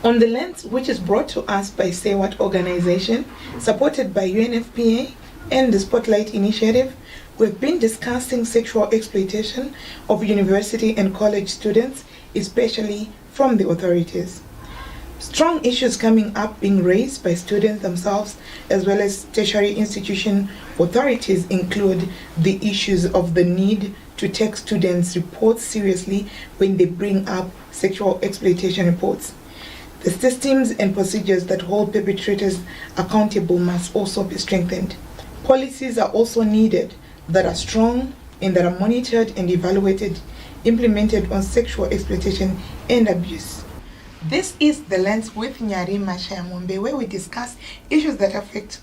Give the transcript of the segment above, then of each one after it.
On the Lens, which is brought to us by SayWhat organization, supported by UNFPA and the Spotlight Initiative, we've been discussing sexual exploitation of university and college students, especially from the authorities. Strong issues coming up being raised by students themselves as well as tertiary institution authorities include the issues of the need to take students' reports seriously when they bring up sexual exploitation reports. The systems and procedures that hold perpetrators accountable must also be strengthened. Policies are also needed that are strong and that are monitored and evaluated, implemented on sexual exploitation and abuse. This is The Lens with Nyari Mashayamombe, where we discuss issues that affect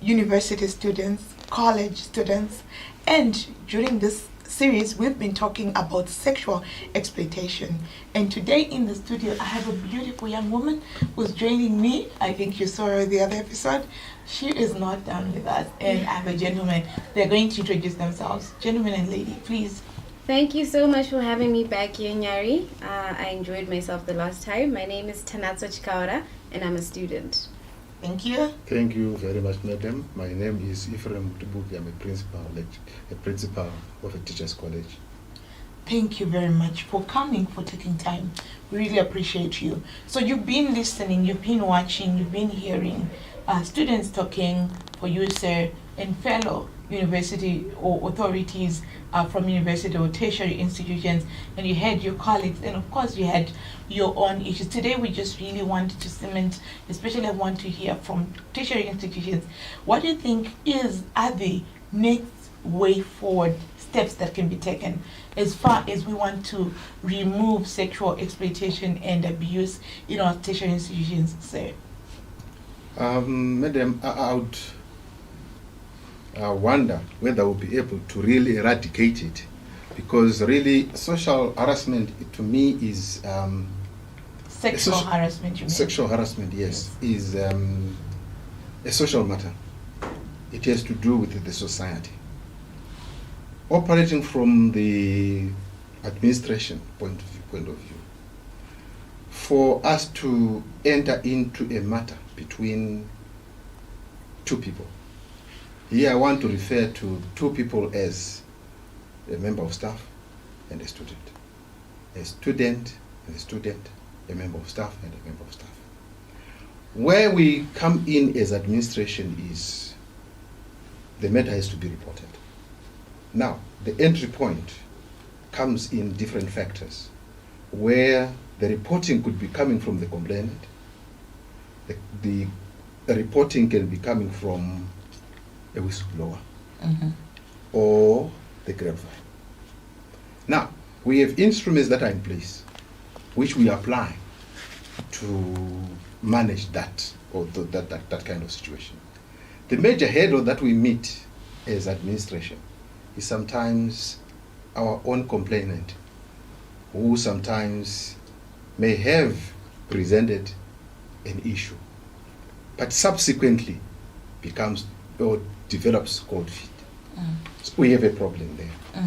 university students, college students, and during this series we've been talking about sexual exploitation. And today in the studio I have a beautiful young woman who's joining me. I think you saw her the other episode. She is not done with us, and I have a gentleman. They're going to introduce themselves. Gentleman and lady, please. Thank you so much for having me back here, Nyari. I enjoyed myself the last time. My name is Tanatso Chikaora, and I'm a student. Thank you. Thank you very much, madam. My name is Ephraim Tubuki. I'm a principal of a teacher's college. Thank you very much for coming, for taking time. We really appreciate you. So you've been listening, you've been watching, you've been hearing students talking for you, sir, and fellow university or authorities from university or tertiary institutions, and you had your colleagues, and of course you had your own issues. Today we just really wanted to cement, especially I want to hear from tertiary institutions, what do you think are the next way forward steps that can be taken as far as we want to remove sexual exploitation and abuse in our tertiary institutions, sir? Madam, I would wonder whether we'll be able to really eradicate it, because really social harassment to me is sexual harassment, you mean? Sexual harassment, yes, is a social matter. It has to do with the society. Operating from the administration point of view, for us to enter into a matter between two people. Here I want to refer to two people as a member of staff and a student. A student and a student, a member of staff and a member of staff. Where we come in as administration is the matter has to be reported. Now, the entry point comes in different factors, where the reporting could be coming from the complainant, the reporting can be coming from a whistleblower, or the grapevine. Now, we have instruments that are in place, which we apply to manage that, or that kind of situation. The major hurdle that we meet as administration is sometimes our own complainant, who sometimes may have presented an issue, but subsequently becomes or develops cold feet. So we have a problem there.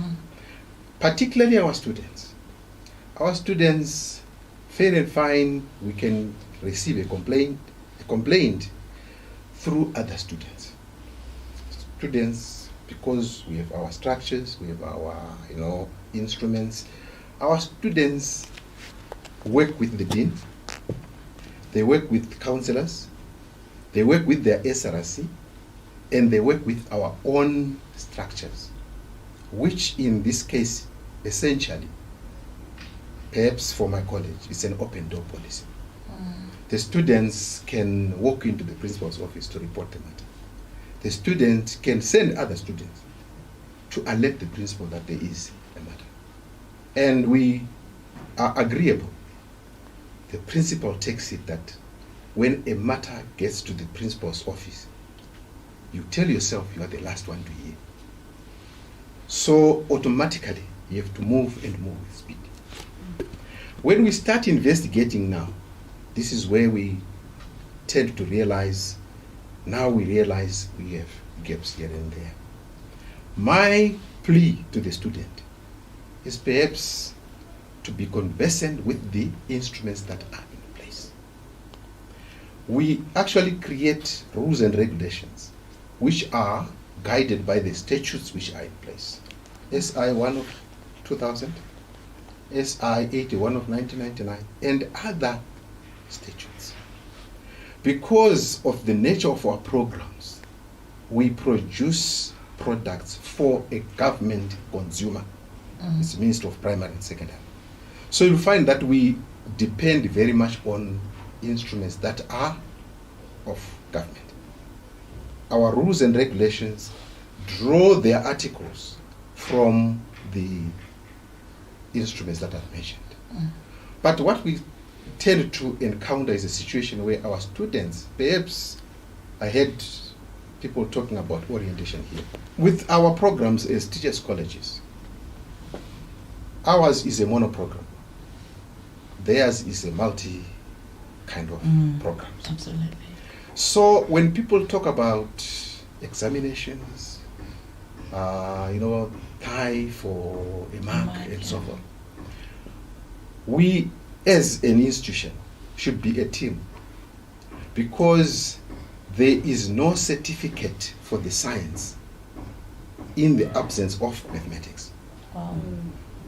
Particularly our students. Our students, fair and fine, we can receive a complaint through other students. Students, because we have our structures, we have our instruments. Our students work with the dean, they work with counselors, they work with their SRC, and they work with our own structures, which in this case, essentially, perhaps for my college, it's an open door policy. The students can walk into the principal's office to report the matter. The student can send other students to alert the principal that there is a matter. And we are agreeable. The principal takes it that when a matter gets to the principal's office, you tell yourself you are the last one to hear. So automatically, you have to move and move with speed. When we start investigating now, this is where we tend to realize, now we realize we have gaps here and there. My plea to the student is perhaps to be conversant with the instruments that are in place. we actually create rules and regulations which are guided by the statutes which are in place. SI 1 of 2000, SI 81 of 1999, and other statutes. Because of the nature of our programs, we produce products for a government consumer. It's the Ministry of Primary and Secondary. So you'll find that we depend very much on instruments that are of government. Our rules and regulations draw their articles from the instruments that I've mentioned. But what we tend to encounter is a situation where our students, perhaps I heard people talking about orientation here. With our programs as teachers' colleges, ours is a mono program. Theirs is a multi kind of program. Absolutely. So when people talk about examinations, tie for a mark and so forth, we as an institution should be a team, because there is no certificate for the science in the absence of mathematics. Wow.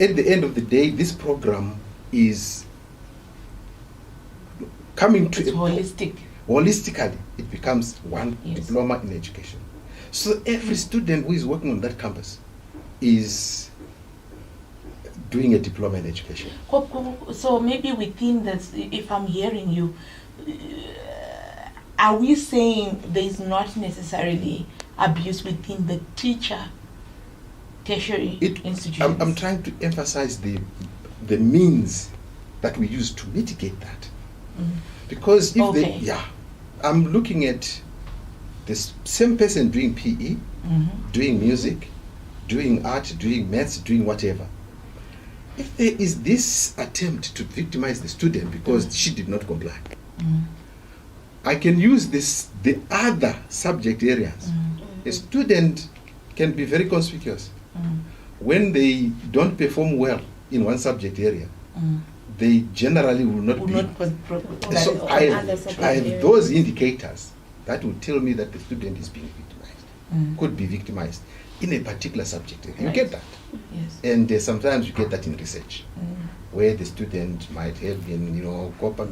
At the end of the day, this program is coming to It's holistic. holistically, it becomes one Yes. diploma in education. So every student who is working on that campus is doing a diploma in education. So maybe within that, if I'm hearing you, are we saying there is not necessarily abuse within the teacher tertiary institutions? I'm trying to emphasize the means that we use to mitigate that. Because if I'm looking at the same person doing PE, doing music, doing art, doing maths, doing whatever. If there is this attempt to victimize the student because she did not comply, I can use the other subject areas. A student can be very conspicuous. When they don't perform well in one subject area, they generally will not be. So I have those indicators that will tell me that the student is being victimized, could be victimized in a particular subject area. You get that? Yes. And sometimes you get that in research, where the student might have been,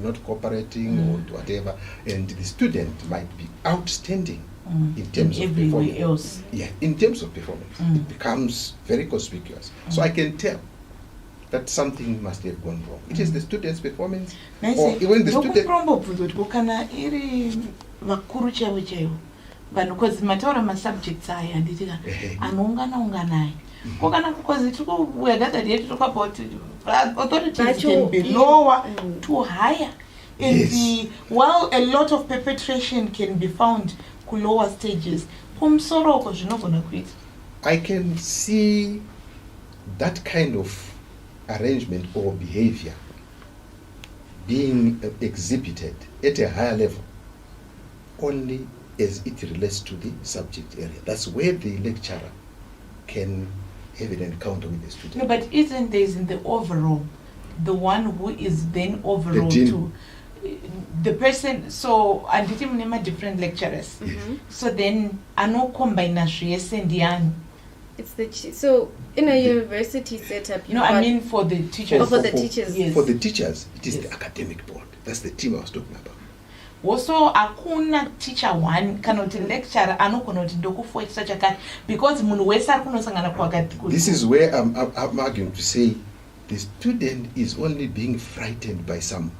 not cooperating or whatever, and the student might be outstanding in terms of performance. Else. Yeah, in terms of performance, it becomes very conspicuous. So I can tell that something must have gone wrong. It is the student's performance, or even the student. Kana iri vakuru chaivo chaivo vanhu because mataura masubjects aya handitika anoungana kokana because we are gathered here to talk about authorities can be lower to higher, and while a lot of perpetration can be found ku lower stages, kumsoroko zvinogona kuita. I can see that kind of arrangement or behavior being exhibited at a higher level only as it relates to the subject area. That's where the lecturer can have an encounter with the student. No, but isn't there in the overall, the one who is then overall to the person? So and the different lecturers. So then I know combine and it's the so in a university setup. I mean for the teachers. For the teachers. Yes. For the teachers, it is the academic board. That's the team I was talking about. Also, akuna teacher one cannot lecturer anokona kuti ndokufuatisa chakati because munhu wese ari kunosangana kwakati. This is where I'm arguing to say the student is only being frightened by some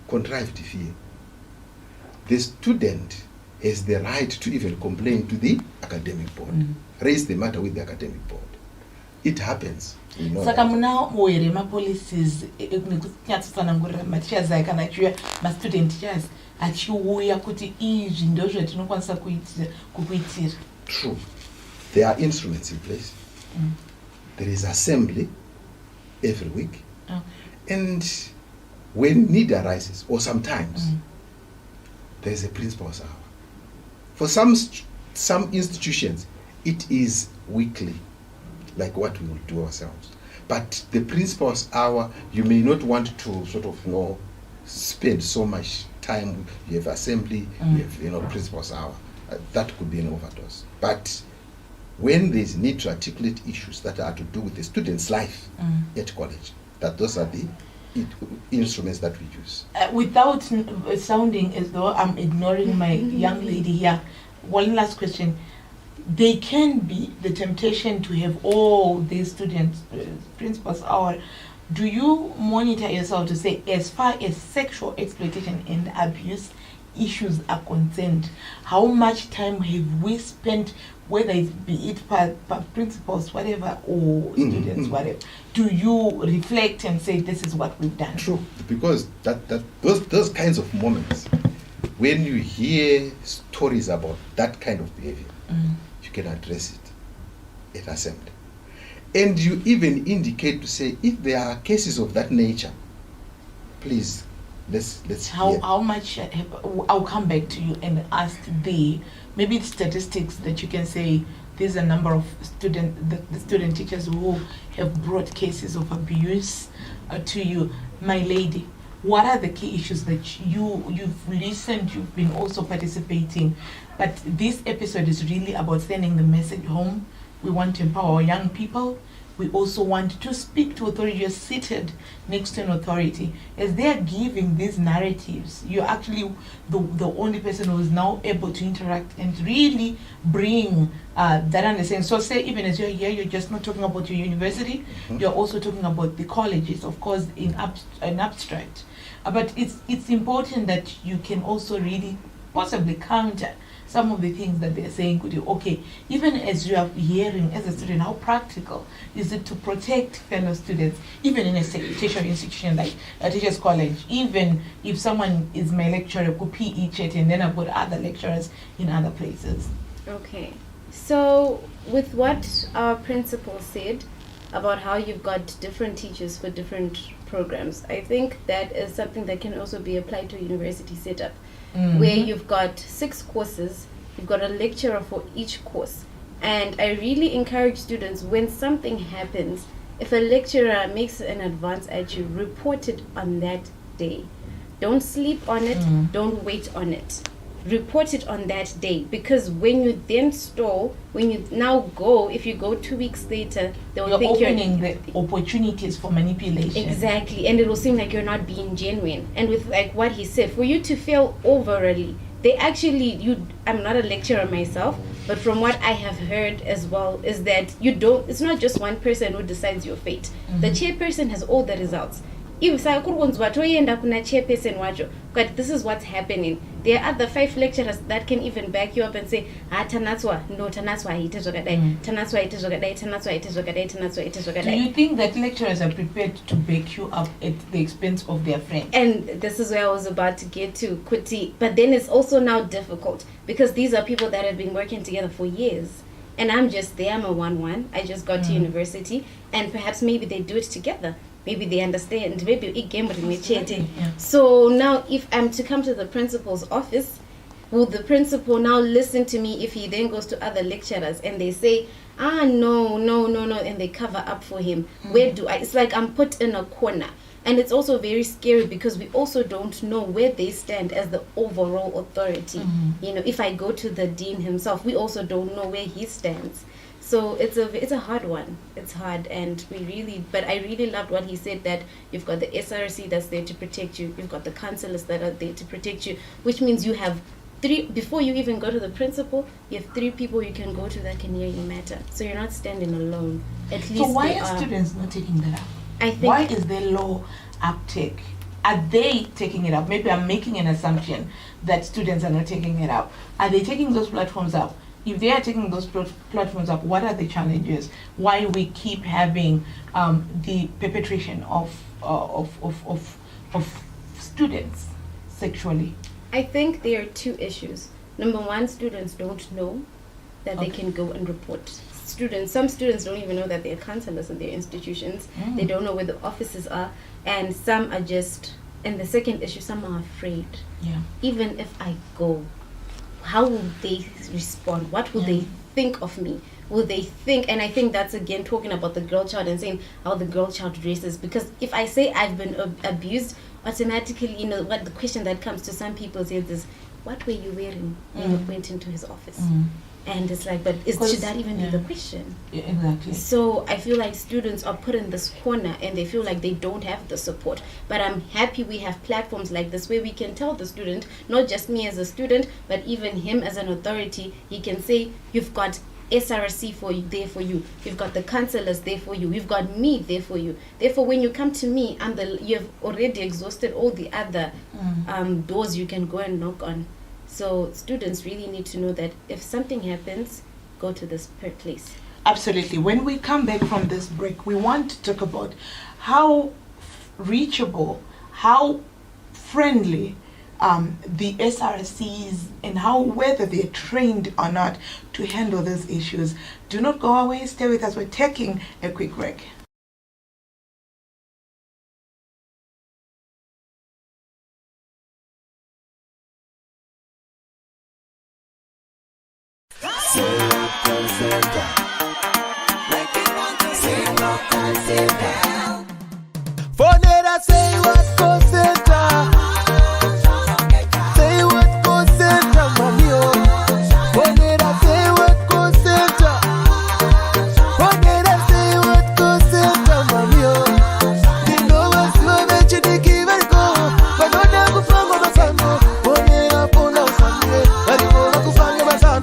contrived fear. The student has the right to even complain to the academic board, raise the matter with the academic board. It happens. Saka muna muere mapolicies nekunyatsosanangurira mateachers aya kana achiuya mastudent teachers achiuya kuti izvi ndo zvatinokwanisa kukuitira. True. There are instruments in place. There is assembly every week. And when need arises, or sometimes, there is a principal's hour. For some institutions, it is weekly, like what we will do ourselves. But the principal's hour, you may not want to spend so much time, you have assembly, you have, principal's hour. That could be an overdose. But when there's need to articulate issues that are to do with the student's life at college, that those are the instruments that we use. Without sounding as though I'm ignoring my young lady here, one last question. There can be the temptation to have all these students, principals hour. Do you monitor yourself to say, as far as sexual exploitation and abuse issues are concerned, how much time have we spent, whether it be it principals, whatever, or students, whatever? Do you reflect and say, this is what we've done? True, because those kinds of moments, when you hear stories about that kind of behavior, you can address it at assembly. And you even indicate to say, if there are cases of that nature, please, let's hear. How much, I'll come back to you and ask maybe statistics that you can say, there's a number of the student teachers who have brought cases of abuse to you. My lady, what are the key issues that you've listened, you've been also participating, but this episode is really about sending the message home. We want to empower young people. We also want to speak to authority. You're seated next to an authority. As they're giving these narratives, you're actually the only person who is now able to interact and really bring that understanding. So say, even as you're here, you're just not talking about your university, you're also talking about the colleges, of course, in abstract. But it's important that you can also really possibly counter some of the things that they're saying. Could you, okay, even as you are hearing as a student, how practical is it to protect fellow students, even in a tertiary institution like a teacher's college, even if someone is my lecturer, could PE chat, and then I've got other lecturers in other places. Okay, so with what our principal said about how you've got different teachers for different programs, I think that is something that can also be applied to a university setup. Where you've got 6 courses, you've got a lecturer for each course. And I really encourage students, when something happens, if a lecturer makes an advance at you, report it on that day. Don't sleep on it, don't wait on it. Report it on that day, because when you then stall, when you now go, if you go 2 weeks later, they will think you're opening the opportunities for manipulation. Exactly, and it will seem like you're not being genuine. And with like what he said, for you to fail overally, they actually, I'm not a lecturer myself, but from what I have heard as well is that it's not just one person who decides your fate. The chairperson has all the results. If chairperson wacho, but this is what's happening. There are other 5 lecturers that can even back you up and say, Tanatswa, no, Tanatswa, it is Tanatswa, it is Tanatswa, it is Tanatswa, it is Do you think that lecturers are prepared to back you up at the expense of their friends? And this is where I was about to get to, Kuti. But then it's also now difficult, because these are people that have been working together for years. And I'm just there, I'm a 1-1. I just got to university, and perhaps maybe they do it together. Maybe they understand. Maybe it game with me chatting. So now, if I'm to come to the principal's office, will the principal now listen to me if he then goes to other lecturers and they say, no, and they cover up for him? Where do I? It's like I'm put in a corner. And it's also very scary, because we also don't know where they stand as the overall authority. If I go to the dean himself, we also don't know where he stands. So it's a hard one. It's hard, and but I really loved what he said, that you've got the SRC that's there to protect you, you've got the counselors that are there to protect you, which means you have 3, before you even go to the principal, you have 3 people you can go to that can hear your matter. So you're not standing alone. At least. So why are students not taking that up? I think. Why is there low uptake? Are they taking it up? Maybe I'm making an assumption that students are not taking it up. Are they taking those platforms up? If they are taking those platforms up, what are the challenges? Why we keep having the perpetration of students sexually? I think there are 2 issues. Number 1, students don't know that they can go and report. Some students don't even know that they're counselors in their institutions. They don't know where the offices are, and some are just. And the second issue, some are afraid. Even if I go, how will they respond? What will they think of me? Will they think? And I think that's again talking about the girl child and saying how the girl child races. Because if I say I've been abused, automatically, what the question that comes to some people's heads is, what were you wearing when you went into his office? And it's like, but should that even be the question? Yeah, exactly. So I feel like students are put in this corner and they feel like they don't have the support. But I'm happy we have platforms like this where we can tell the student, not just me as a student, but even him as an authority, he can say, you've got SRC there for you. You've got the counselors there for you. You've got me there for you. Therefore, when you come to me, you've already exhausted all the other doors you can go and knock on. So students really need to know that if something happens, go to this place. Absolutely. When we come back from this break, we want to talk about how reachable, how friendly the SRCs and whether they're trained or not to handle these issues. Do not go away. Stay with us. We're taking a quick break. Fonera say what go center. Say what go center, mommy. Fonera say what go center. Fonera say what go center, mommy. You know what's your venture to give it go. But don't ever from my son. Fonera pull out Sunday. But you go to find my son.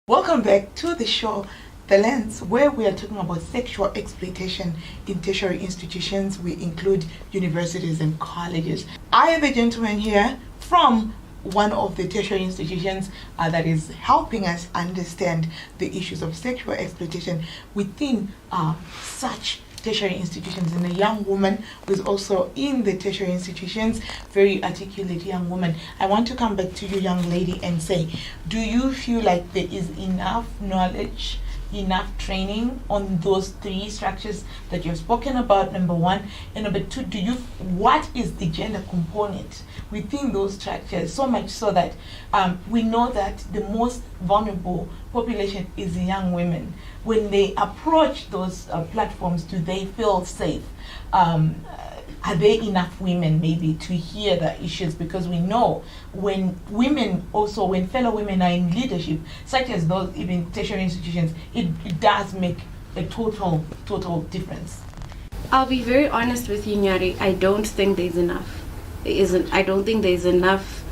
Welcome back to the show, The Lens, where we are talking about sexual exploitation in tertiary institutions. We include universities and colleges. I have a gentleman here from one of the tertiary institutions that is helping us understand the issues of sexual exploitation within such tertiary institutions, and a young woman who is also in the tertiary institutions, very articulate young woman. I want to come back to you, young lady, and say, do you feel like there is enough knowledge, enough training on those three structures that you've spoken about, number one? And number two, what is the gender component within those structures? So much so that we know that the most vulnerable population is young women. When they approach those platforms, do they feel safe? Are there enough women maybe to hear the issues? Because we know when fellow women are in leadership, such as those even tertiary institutions, it does make a total difference. I'll be very honest with you, Nyari. I don't think there's enough. I don't think there's enough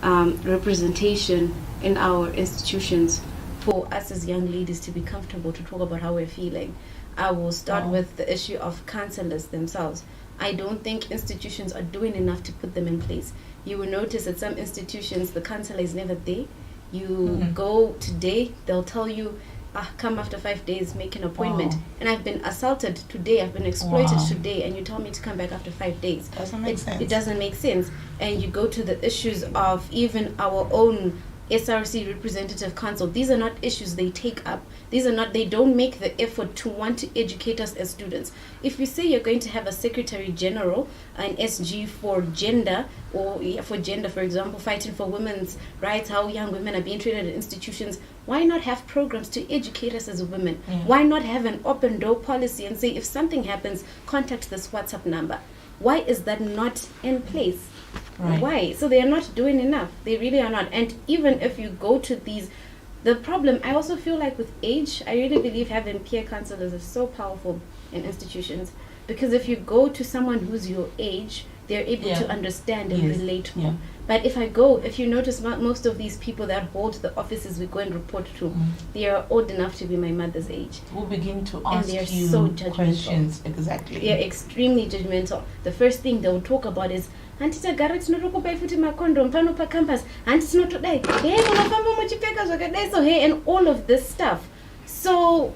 representation in our institutions for us as young ladies to be comfortable to talk about how we're feeling. I will start with the issue of counselors themselves. I don't think institutions are doing enough to put them in place. You will notice at some institutions the counselor is never there. You go today, they'll tell you, come after 5 days, make an appointment. And I've been assaulted today, I've been exploited today, and you tell me to come back after 5 days. Doesn't make sense. It doesn't make sense. And you go to the issues of even our own SRC representative council. These are not issues they take up. They don't make the effort to want to educate us as students. If you say you're going to have a secretary general, an SG for gender, or for gender, for example, fighting for women's rights, how young women are being treated in institutions, why not have programs to educate us as women? Why not have an open door policy and say, if something happens, contact this WhatsApp number? Why is that not in place? Right. Why? So they are not doing enough. They really are not. And even if you go to the problem, I also feel like with age, I really believe having peer counselors is so powerful in institutions. Because if you go to someone who's your age, they're able to understand and relate more. But if you notice, most of these people that hold the offices we go and report to, they are old enough to be my mother's age. We'll begin to ask you so questions. Exactly. They're extremely judgmental. The first thing they'll talk about is, Antita Garrett Snotokupai futi makondom, pano pa campus, Antinotoday, hey, Monofamo Mochipeka Zogade, so hey, and all of this stuff. So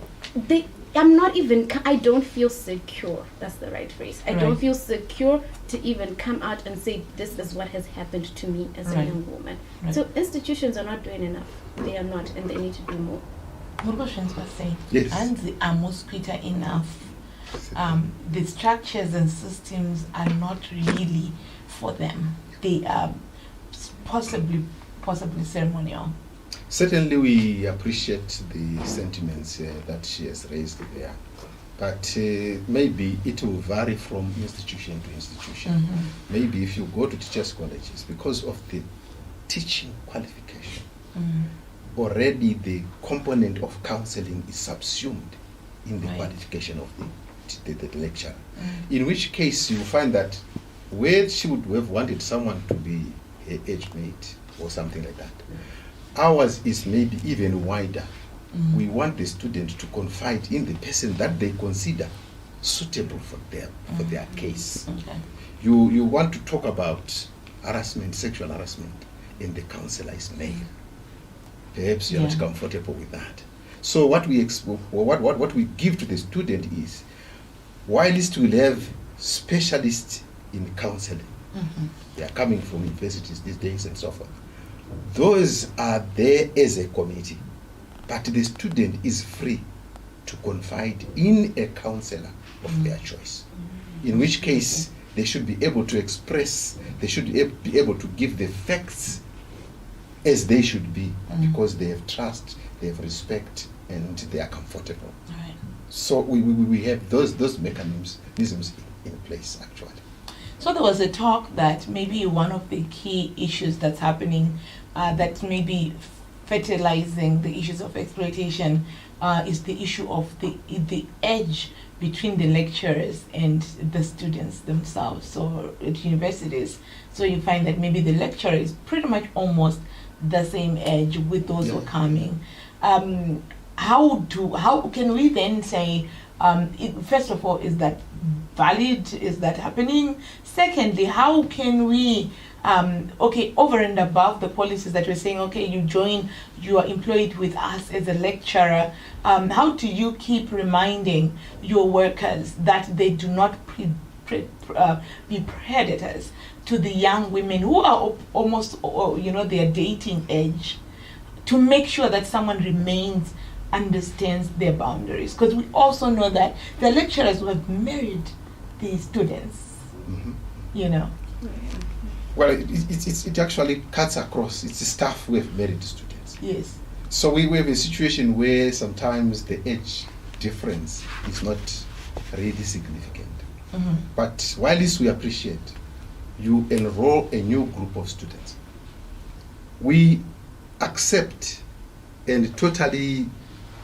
I don't feel secure. That's the right phrase. I don't feel secure to even come out and say this is what has happened to me as a young woman. So institutions are not doing enough. They are not, and they need to do more. Yes. And the mosquito enough. The structures and systems are not really for them. They are possibly possibly ceremonial. Certainly, we appreciate the sentiments that she has raised there, but maybe it will vary from institution to institution. Mm-hmm. Maybe if you go to teachers' colleges, because of the teaching qualification, already the component of counseling is subsumed in the qualification of the lecturer. In which case, you find that where she would have wanted someone to be an age mate or something like that, ours is maybe even wider. We want the student to confide in the person that they consider suitable for their case. Okay. You want to talk about harassment, sexual harassment, and the counselor is male. Perhaps you're not comfortable with that. So what we what we give to the student is, whilst we'll have specialists in counseling, they are coming from universities these days and so forth. Those are there as a committee, but the student is free to confide in a counselor of their choice. In which case, they should be able to express, they should be able to give the facts as they should be, because they have trust, they have respect, and they are comfortable. Right. So we have those mechanisms in place, actually. So there was a talk that maybe one of the key issues that's happening, that may be fertilizing the issues of exploitation, is the issue of the edge between the lecturers and the students themselves. So at universities, so you find that maybe the lecturer is pretty much almost the same age with those who are coming. How can we then say, first of all, is that valid? Is that happening? Secondly, how can we, over and above the policies that we're saying, okay, you are employed with us as a lecturer, how do you keep reminding your workers that they do not be predators to the young women who are almost, their dating age, to make sure that someone understands their boundaries? Because we also know that the lecturers who have married the students, Well, it actually cuts across. It's the staff who have married students. Yes. So we have a situation where sometimes the age difference is not really significant. But whilst we appreciate you enroll a new group of students, we accept and totally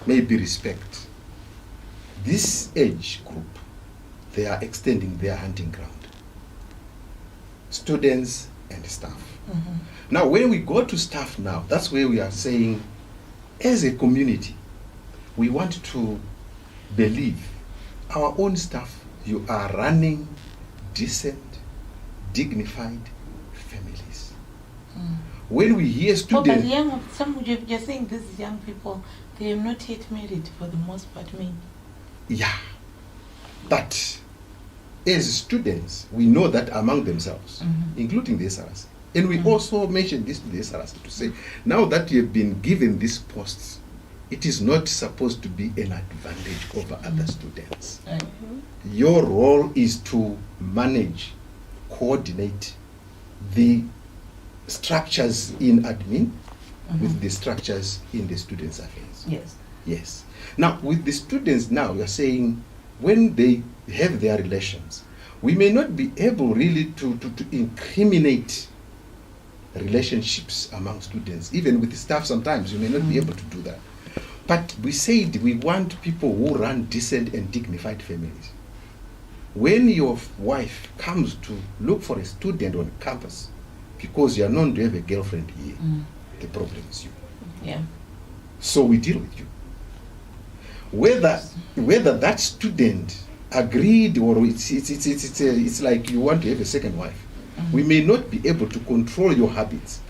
maybe respect this age group. They are extending their hunting ground, students and staff. Now when we go to staff now, that's where we are saying, as a community, we want to believe our own staff, you are running decent, dignified families. When we hear students... you're saying these young people, they are not yet married for the most part, Yeah. But as students, we know that among themselves, including the SRS, and we also mentioned this to the SRS to say, now that you have been given these posts, it is not supposed to be an advantage over other students. Your role is to manage, coordinate the structures in admin with the structures in the students' affairs. Yes. Yes. Now, with the students now, we are saying, when they have their relations, we may not be able really to incriminate relationships among students. Even with the staff sometimes, you may not be able to do that. But we said we want people who run decent and dignified families. When your wife comes to look for a student on campus, because you are known to have a girlfriend here, the problem is you. Yeah. So we deal with you. Whether that student agreed or it's like you want to have a second wife. We may not be able to control your habits,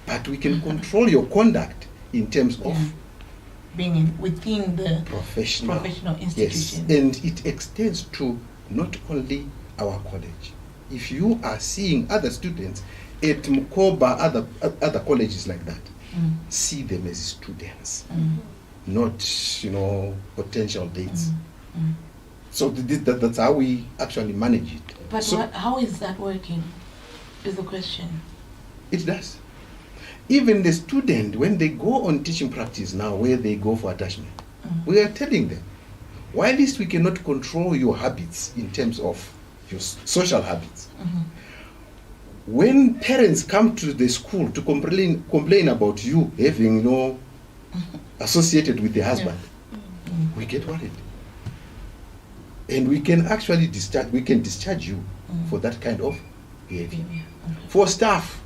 but we can control your conduct in terms of being within the professional institution. Yes, and it extends to not only our college. If you are seeing other students at Mukoba, other colleges like that, see them as students, not potential dates. So that's how we actually manage it. But how is that working? Is the question. It does. even the student, when they go on teaching practice now, where they go for attachment, we are telling them, while least we cannot control your habits in terms of your social habits, when parents come to the school to complain about you having, associated with the husband, we get worried. And we can actually discharge you for that kind of behavior. For staff,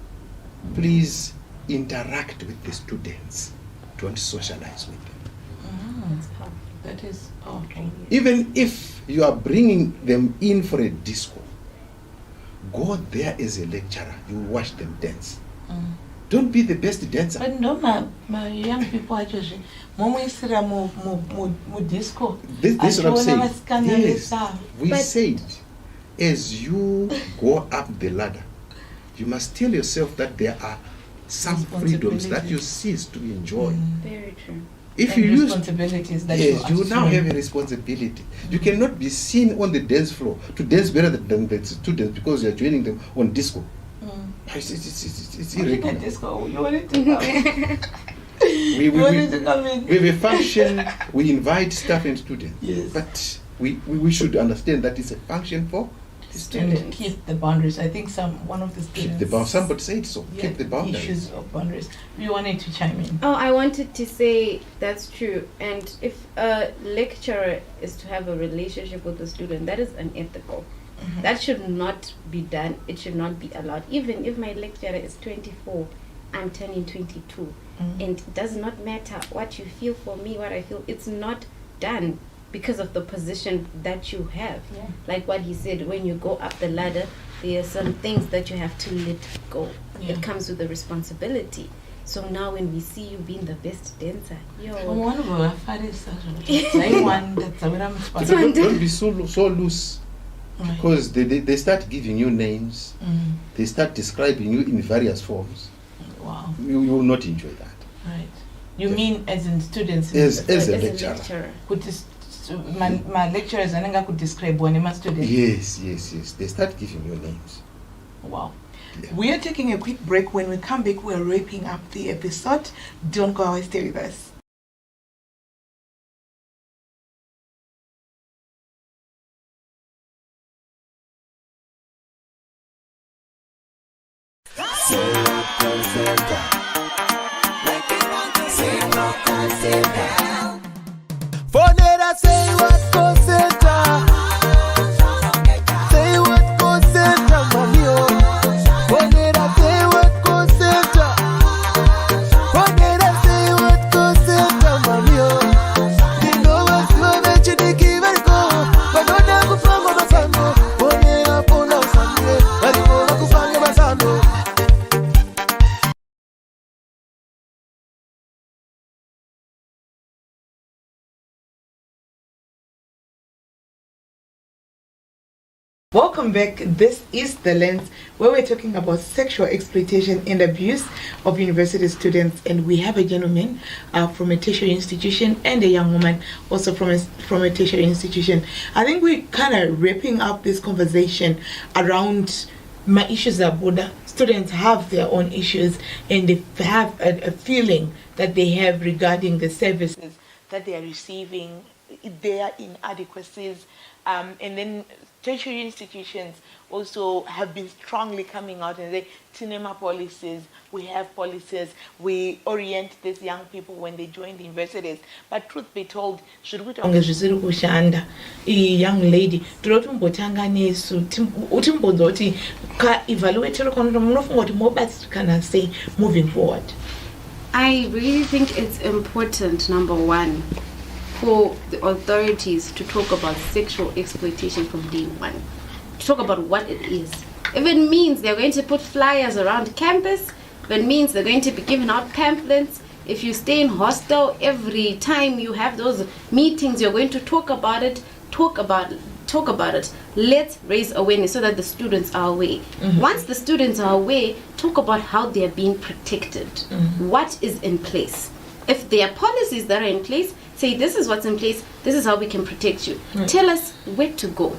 please interact with the students. Don't socialize with them. That is okay. Even if you are bringing them in for a disco, go there as a lecturer. You watch them dance. Don't be the best dancer. But no, my young people are just mo disco. This is what I'm saying. Yes. We said, as you go up the ladder, you must tell yourself that there are some freedoms that you cease to enjoy. Very true. If and you use responsibilities that you now have a responsibility. You cannot be seen on the dance floor to dance better than the students because you are joining them on disco. It's irregular. Disco, you want it to come in? We have a function, we invite staff and students. Yes. But we should understand that it's a function for the And students. keep the boundaries. I think one of the Keep students. the boundaries. Somebody said so. Keep the boundaries. Issues of boundaries. You wanted to chime in. Oh, I wanted to say that's true. And if a lecturer is to have a relationship with a student, that is unethical. That should not be done. It should not be allowed. Even if my lecturer is 24, I'm turning 22. And it does not matter what you feel for me, what I feel. It's not done because of the position that you have. Yeah. Like what he said, when you go up the ladder, there are some things that you have to let go. Yeah. It comes with the responsibility. So now when we see you being the best dancer, One of our fathers, Don't be so loose. Right. Because they start giving you names, they start describing you in various forms. Wow. You will not enjoy that. Right. You mean as in students? As a as lecturer. My lecturers could describe one of my students. Yes. They start giving you names. Wow. Yeah. We are taking a quick break. When we come back, we're wrapping up the episode. Don't go away, stay with us. Fonera say what go center. Say what go center, mommy. Fonera say what go center. Fonera say what go center, mommy. You know what you bet you dey give it go. But don't ever from my son. Fonera pull out Sunday. But you go to find my son. Welcome back. This is The Lens, where we're talking about sexual exploitation and abuse of university students. And we have a gentleman from a tertiary institution and a young woman also from a tertiary institution. I think we're kind of wrapping up this conversation around my issues are Buddha. Students have their own issues and they have a feeling that they have regarding the services that they are receiving, their inadequacies. And then tertiary institutions also have been strongly coming out and say, cinema policies, we have policies, we orient these young people when they join the universities. But truth be told, should we talk a young lady, can I say moving forward? I really think it's important, number one, for the authorities to talk about sexual exploitation from day one. To talk about what it is. If it means they're going to put flyers around campus, if it means they're going to be giving out pamphlets, if you stay in hostel, every time you have those meetings, you're going to talk about it, talk about it. Let's raise awareness so that the students are aware. Once the students are aware, talk about how they are being protected. What is in place. If there are policies that are in place, say this is what's in place, this is how we can protect you. Tell us where to go,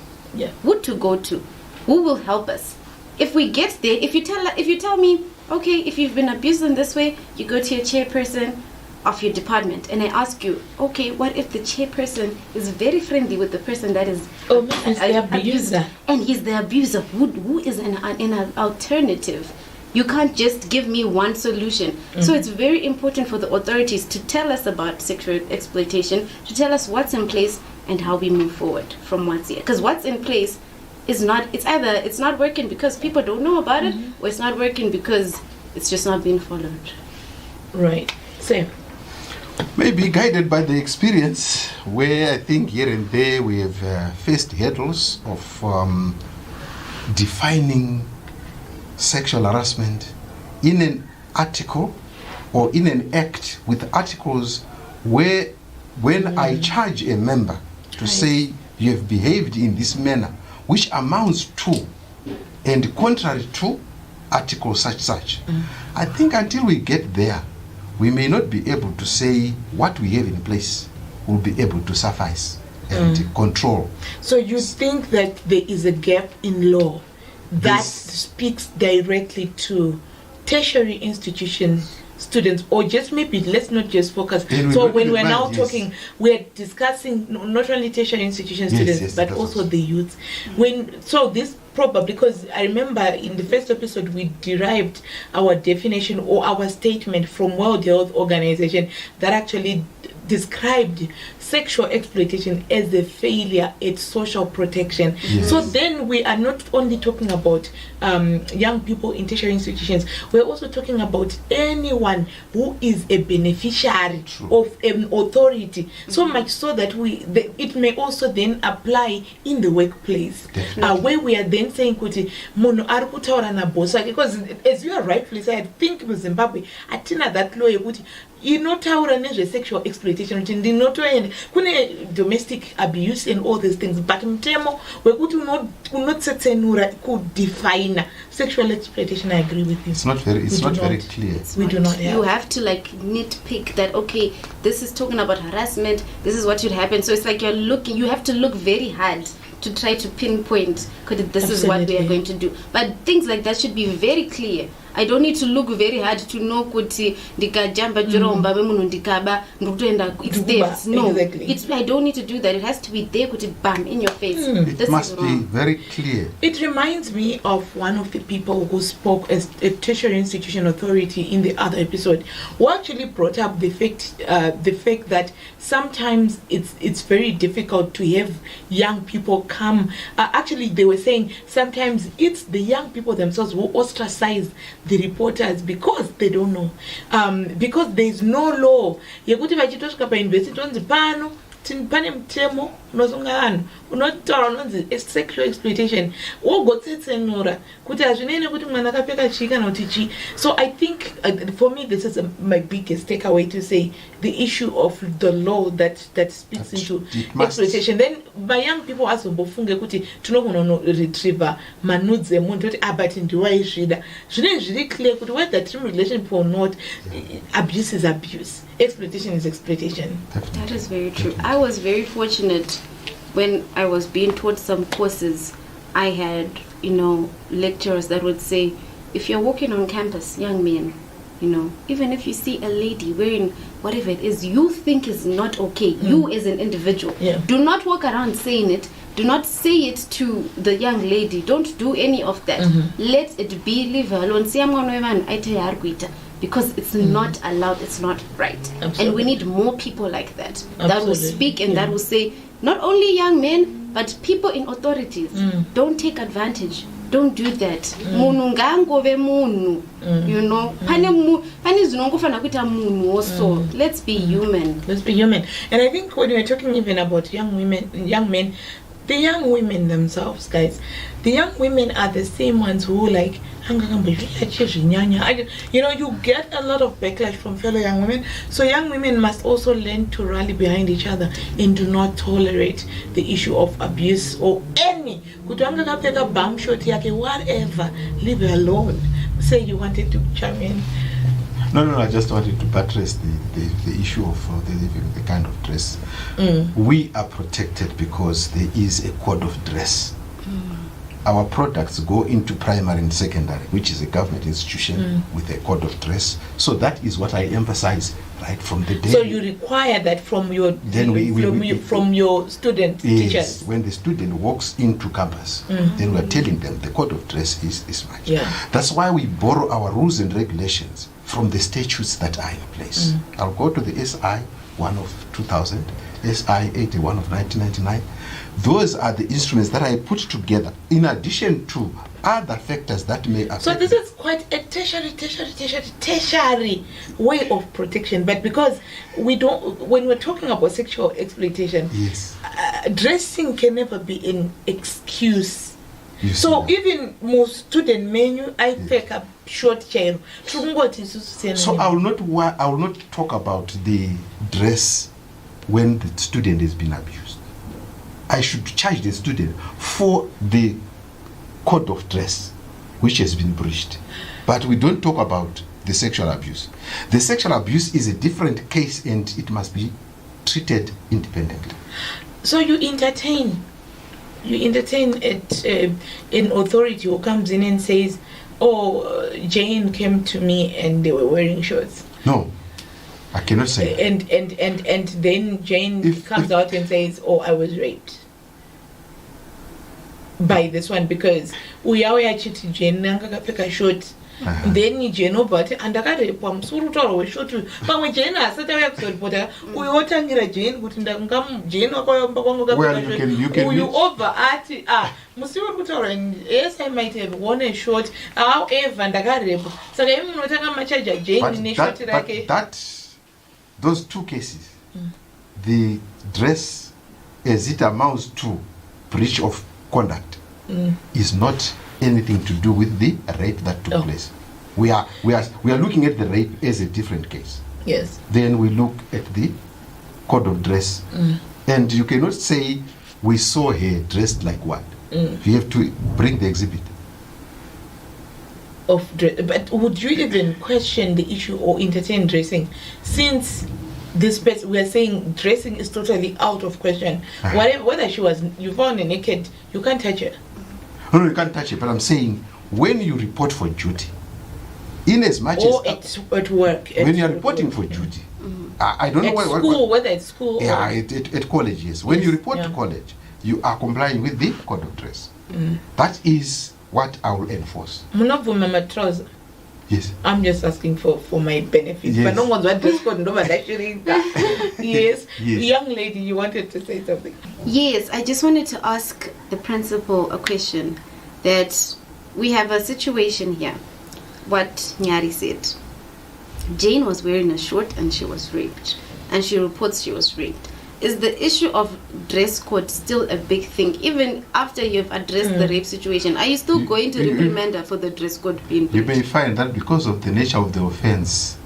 who to go to, who will help us. If we get there, if you tell me, okay, if you've been abused in this way, you go to your chairperson of your department, and I ask you, okay, what if the chairperson is very friendly with the person that is the abuser, and he's the abuser? Who is an alternative? You can't just give me one solution. So it's very important for the authorities to tell us about sexual exploitation, to tell us what's in place and how we move forward from what's here. Because what's in place is not, it's either it's not working because people don't know about it, or it's not working because it's just not being followed. Right. Same. Maybe guided by the experience, where I think here and there we have faced hurdles of defining sexual harassment in an article or in an act, with articles where when I charge a member to say you have behaved in this manner, which amounts to and contrary to article such. I think until we get there, we may not be able to say what we have in place will be able to suffice and control. So you think that there is a gap in law that speaks directly to tertiary institution students, or just maybe let's not just focus. So when we're now talking, we're discussing not only tertiary institution students, but also the youth. This probably, because I remember in the first episode we derived our definition or our statement from World Health Organization that actually described sexual exploitation as a failure at social protection. So then we are not only talking about young people in tertiary institutions, we're also talking about anyone who is a beneficiary of an authority, so much so that it may also then apply in the workplace, where we are then saying kuti munhu ari kutaura nabosi wake, because as you are rightfully said, I think in Zimbabwe atina that law yekuti inotaura nezve-sexual exploitation kuti ndinotoenda kune domestic abuse and all these things, but mutemo wekuti unotsetsenura kudefine sexual exploitation. I agree with you. It's not very clear. We do not. You have to like nitpick that. Okay, this is talking about harassment. This is what should happen. So it's like you have to look very hard to try to pinpoint because this is what we are going to do. But things like that should be very clear. I don't need to look very hard to know kuti ndikajamba joromba bemunhu ndikaba ndokutoenda. It's there. No, exactly. I don't need to do that. It has to be there, kuti bam in your face. It must be very clear. It reminds me of one of the people who spoke as a tertiary institution authority in the other episode, who actually brought up the fact that sometimes it's very difficult to have young people come. Actually, they were saying sometimes it's the young people themselves who ostracize the reporters because they don't know, because there is no law yekuti vachitosvika pauniversity onzi pano pane mutemo unosunga vanhu unotaura unonzi sexual exploitation, wogotsetsenura kuti hazvinei kuti mwana akapfeka chii kana kuti chii. So I think for me this is my biggest takeaway, to say the issue of the law that speaks into exploitation. Then my young people azombofunge kuti tinogona retriever manudzi emunhu toti but ndiwaizvida zvinenge zviri clear kuti whether tiri relationship or not, abuse is abuse, exploitation is exploitation. That is very true. I was very fortunate when I was being taught some courses. I had, lecturers that would say, if you're walking on campus, young men, even if you see a lady wearing whatever it is you think is not okay, you as an individual, do not walk around saying it. Do not say it to the young lady. Don't do any of that. Let it be, leave her alone. Because it's not allowed, it's not right. Absolutely. And we need more people like that. That will speak and that will say, not only young men, but people in authorities. Don't take advantage. Don't do that. Munhu ngangove munhu. Pane zvinongofana kuita munhu also. Let's be human. Let's be human. And I think when we're talking even about young men, the young women themselves, guys, the young women are the same ones who you get a lot of backlash from fellow young women. So young women must also learn to rally behind each other and do not tolerate the issue of abuse or any bum shot, whatever. Leave her alone. Say you wanted to chime in. No, I just wanted to buttress the issue of the kind of dress. We are protected because there is a code of dress. our products go into primary and secondary, which is a government institution with a code of dress. So that is what I emphasize right from the day. So you require that from your from your student teachers. When the student walks into campus, then we are telling them the code of dress is much. Yeah. That's why we borrow our rules and regulations from the statutes that are in place. I'll go to the SI 1 of 2000, SI 81 of 1999. Those are the instruments that I put together in addition to other factors that may affect. So this is quite a tertiary way of protection. But because we don't, when we're talking about sexual exploitation, yes, dressing can never be an excuse. So even most student menu, I pick up short chair. So I will not talk about the dress when the student is being abused. I should charge the student for the code of dress which has been breached. But we don't talk about the sexual abuse. The sexual abuse is a different case and it must be treated independently. So you entertain an authority who comes in and says, oh, Jane came to me and they were wearing shorts. No, I cannot say. And then Jane comes out and says, oh, I was raped by this one because we are chiti Jane nanga short. Then Jane but and the guy from Surutoro was short to but Jane I said I episode but we all tangira Jane but in the Jane or you over at Musuru and yes I might have worn a short however and the guy so I'm not a much Jane that those two cases the dress as it amounts to breach of conduct is not anything to do with the rape that took place. We are looking at the rape as a different case. Yes. Then we look at the code of dress, and you cannot say we saw her dressed like what. You have to bring the exhibit. But would you even question the issue or entertain dressing since this person we are saying dressing is totally out of question? Whether you found her naked, you can't touch her. No, you can't touch it. But I'm saying when you report for duty, in as much as at work, when you are reporting for duty, I don't know whether it's school. Yeah, at college, yes. When you report to college, you are complying with the code of dress. That is what I will enforce. Yes. I'm just asking for my benefit. Yes. But no one's dress code. No one actually. Yes. Young lady, you wanted to say something. Yes, I just wanted to ask the principal a question. That we have a situation here. What Nyari said. Jane was wearing a short and she was raped. And she reports she was raped. Is the issue of dress code still a big thing? Even after you've addressed the rape situation, are you still going to reprimand her for the dress code being breached? You may find that because of the nature of the offense,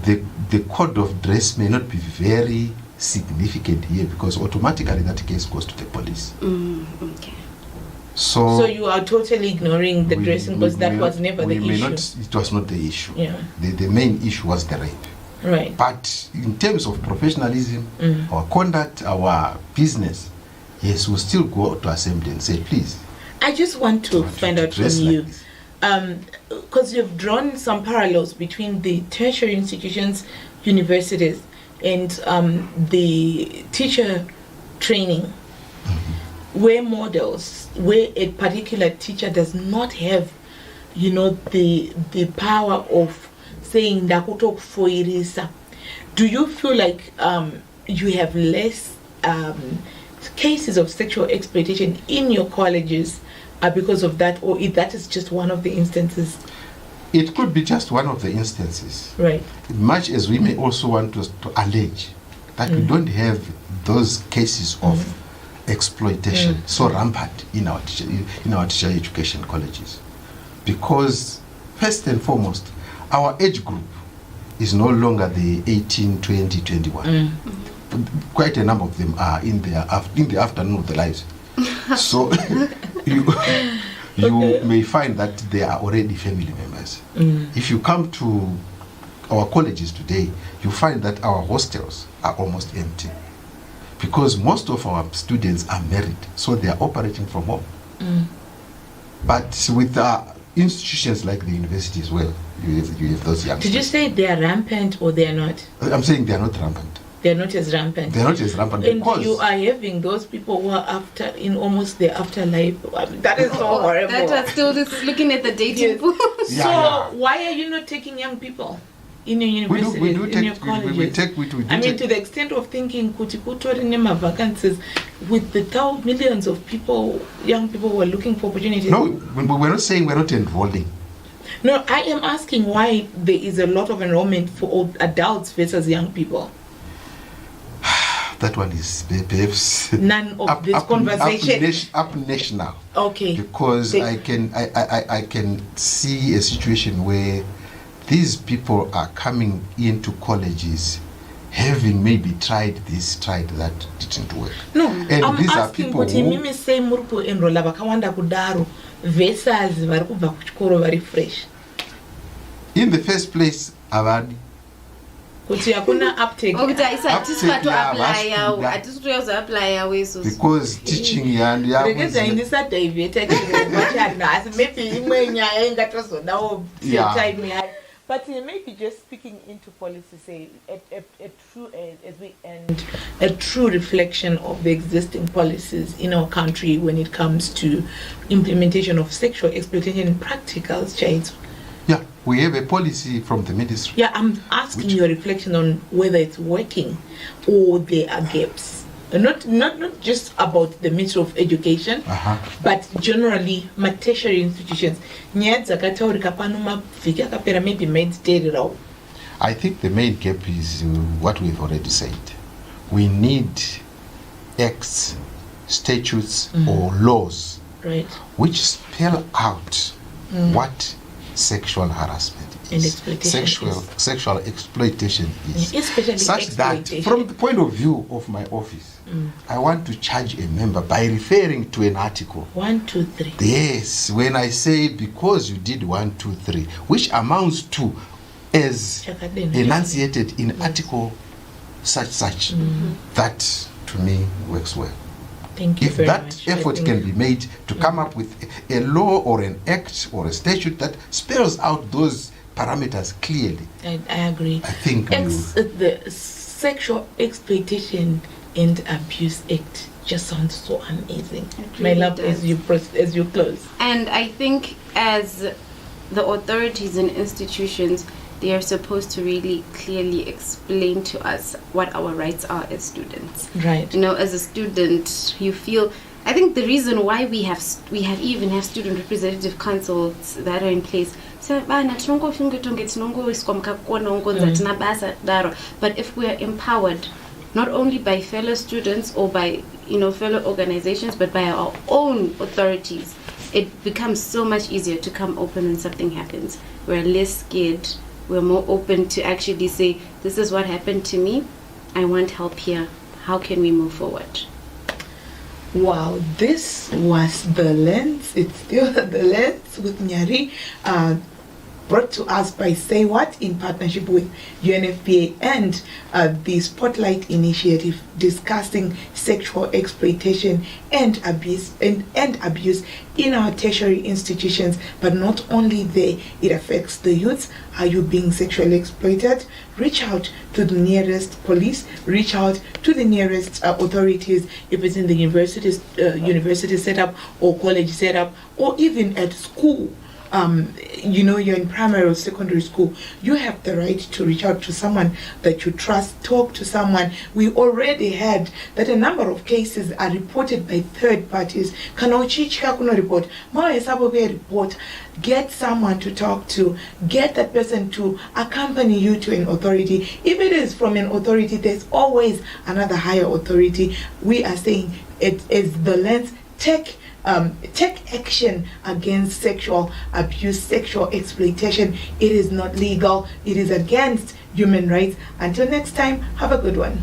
the code of dress may not be very significant here because automatically that case goes to the police. Okay. So you are totally ignoring the dressing because that was never the issue. It was not the issue. Yeah. The main issue was the rape. Right. But in terms of professionalism, our conduct, our business, yes, we'll still go to assembly and say, please. I just want to find out from you, because you've drawn some parallels between the tertiary institutions, universities, and the teacher training, where models, where a particular teacher does not have, the power of saying Dakoto Foirisa. Do you feel like you have less cases of sexual exploitation in your colleges because of that, or if that is just one of the instances? It could be just one of the instances. Right. Much as we may also want to allege that we don't have those cases of exploitation so rampant in our teacher education colleges. Because first and foremost, our age group is no longer the 18, 20, 21. Quite a number of them are in the afternoon of their lives. So you may find that they are already family members. If you come to our colleges today, you find that our hostels are almost empty because most of our students are married, so they are operating from home. But with institutions like the university as well, you have those young. Did you say they are rampant or they are not? I'm saying they are not rampant. They're not as rampant. They're not as rampant And because you are having those people who are in almost their afterlife. I mean, that is so horrible. That was still this looking at the dating pool. So why are you not taking young people in your universities, in your colleges? We do I mean, take. to the extent of thinking, kuti kutori nema vacancies with the millions of people, young people who are looking for opportunities. No, we're not saying we're not enrolling. No, I am asking why there is a lot of enrollment for adults versus young people. That one is perhaps None of this conversation. Up national. Okay. Because I can see a situation where these people are coming into colleges having maybe tried this, tried that, didn't work. No, and I'm these are asking people kuti who, mimi sei muri kuenrolla vakawanda kudaro versus vari kubva kuchikoro vari fresh. in the first place, avadi. Kuti hakuna uptake. Because teaching and But maybe just speaking into policy, say a true reflection of the existing policies in our country when it comes to implementation of sexual exploitation in practicals, child. yeah, we have a policy from the ministry. Yeah, I'm asking your reflection on whether it's working or there are gaps. Not just about the Ministry of Education, but generally tertiary institutions. Maybe made. I think the main gap is what we've already said. We need acts, statutes, or laws, right, which spell out what sexual harassment and is, sexual exploitation is, especially such that from the point of view of my office, I want to charge a member by referring to an article 1, 2, 3. Yes, when I say because you did 1, 2, 3, which amounts to as enunciated in article such, that to me works well. Thank you if very that much. effort can be made to come up with a law or an act or a statute that spells out those parameters clearly, I agree. I think the Sexual Exploitation and Abuse Act just sounds so amazing. My love, as you close. And I think as the authorities and institutions, they are supposed to really clearly explain to us what our rights are as students. Right. You know, as a student, you feel. I think the reason why we have student representative councils that are in place. But if we are empowered, not only by fellow students or by fellow organizations, but by our own authorities, it becomes so much easier to come open when something happens. We're less scared. We're more open to actually say, this is what happened to me. I want help here. How can we move forward? Wow, this was The Lens. It's still The Lens with Nyari. Brought to us by Say What in partnership with UNFPA and the Spotlight Initiative discussing sexual exploitation and abuse in our tertiary institutions. But not only there, it affects the youths. Are you being sexually exploited? Reach out to the nearest police, reach out to the nearest authorities, if it's in the university setup or college setup, or even at school. You're in primary or secondary school, you have the right to reach out to someone that you trust, talk to someone. We already had that a number of cases are reported by third parties. Report. Get someone to talk to, get that person to accompany you to an authority. If it is from an authority, there's always another higher authority. We are saying it is The Lens. Take action against sexual abuse, sexual exploitation. It is not legal. It is against human rights. Until next time, have a good one.